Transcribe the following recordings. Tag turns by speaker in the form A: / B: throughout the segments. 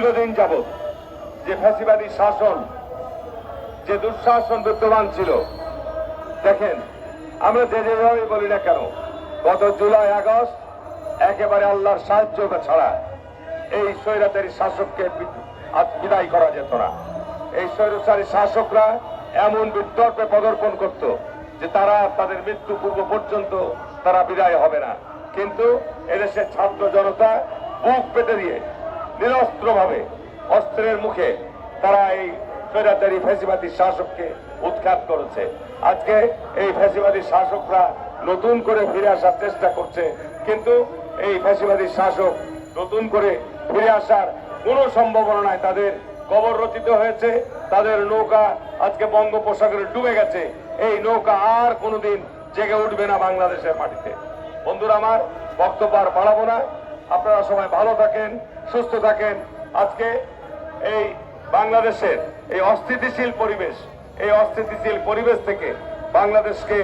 A: দীর্ঘদিন যাবৎ যে ফ্যাসিবাদী শাসন, যে দুঃশাসন বিদ্যমান ছিল, দেখেন আমরা যেভাবে বলি না কেন, গত জুলাই আগস্ট একেবারে আল্লাহর সাহায্য ছাড়া এই স্বৈরাচারী শাসককে বিদায় করা যেত না। এই স্বৈরাচারী শাসকরা এমন বিতর্কে পদার্পণ করত যে তারা তাদের মৃত্যু পূর্ব পর্যন্ত তারা বিদায় হবে না। কিন্তু এদেশের ছাত্র জনতা বুক পেতে দিয়ে নিরস্ত্রভাবে অস্ত্রের মুখে তারা এই স্বৈরাচারী ফ্যাসিবাদী শাসককে উৎখাত করেছে। আজকে এই ফ্যাসিবাদী শাসকরা নতুন করে ফিরে আসার চেষ্টা করছে, কিন্তু এই ফ্যাসিবাদী শাসক নতুন করে ফিরে আসার কোনো সম্ভাবনা নাই। তাদের কবর রচিত হয়েছে, তাদের নৌকা আজকে বঙ্গোপসাগরে ডুবে গেছে। এই নৌকা আর কোনোদিন জেগে উঠবে না বাংলাদেশের মাটিতে। বন্ধুরা আমার, বক্তব্য আর বাড়াবো না। আপনারা সবাই ভালো থাকেন, সুস্থ থাকেন। আজকে এই বাংলাদেশের এই অস্থিতিশীল পরিবেশ থেকে বাংলাদেশকে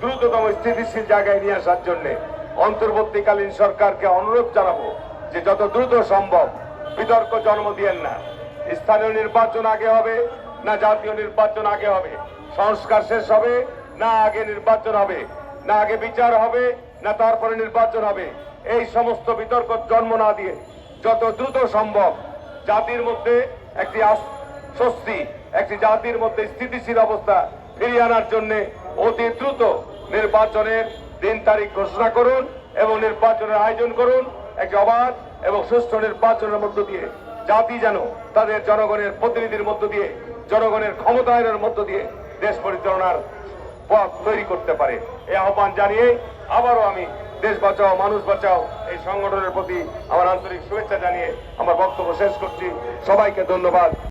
A: দ্রুততম স্থিতিশীল জায়গায় নিয়ে আসার জন্য অন্তর্বর্তীকালীন সরকারকে অনুরোধ জানাবো যে যত দ্রুত সম্ভব বিতর্ক জন্ম দিয়েন না। স্থানীয় নির্বাচন আগে হবে না জাতীয় নির্বাচন আগে হবে, সংস্কার শেষ হবে না আগে নির্বাচন হবে, না আগে বিচার হবে না তারপরে নির্বাচন হবে, এই সমস্ত বিতর্ক জন্ম না দিয়ে যত দ্রুত সম্ভব জাতির মধ্যে একটি স্বস্তি, একটি জাতির মধ্যে স্থিতিশীল অবস্থা ফিরিয়ে আনার জন্য অতি দ্রুত নির্বাচনের দিন তারিখ ঘোষণা করুন এবং নির্বাচনের আয়োজন করুন। একটি অবাধ এবং সুষ্ঠু নির্বাচনের মধ্য দিয়ে জাতি যেন তাদের জনগণের প্রতিনিধির মধ্য দিয়ে, জনগণের ক্ষমতায়নের মধ্য দিয়ে দেশ পরিচালনার পথ তৈরি করতে পারে, এই আহ্বান জানিয়ে আবারও আমি দেশ বাঁচাও মানুষ বাঁচাও এই সংগঠনের প্রতি আমার আন্তরিক শুভেচ্ছা জানিয়ে আমার বক্তব্য শেষ করছি। সবাইকে ধন্যবাদ।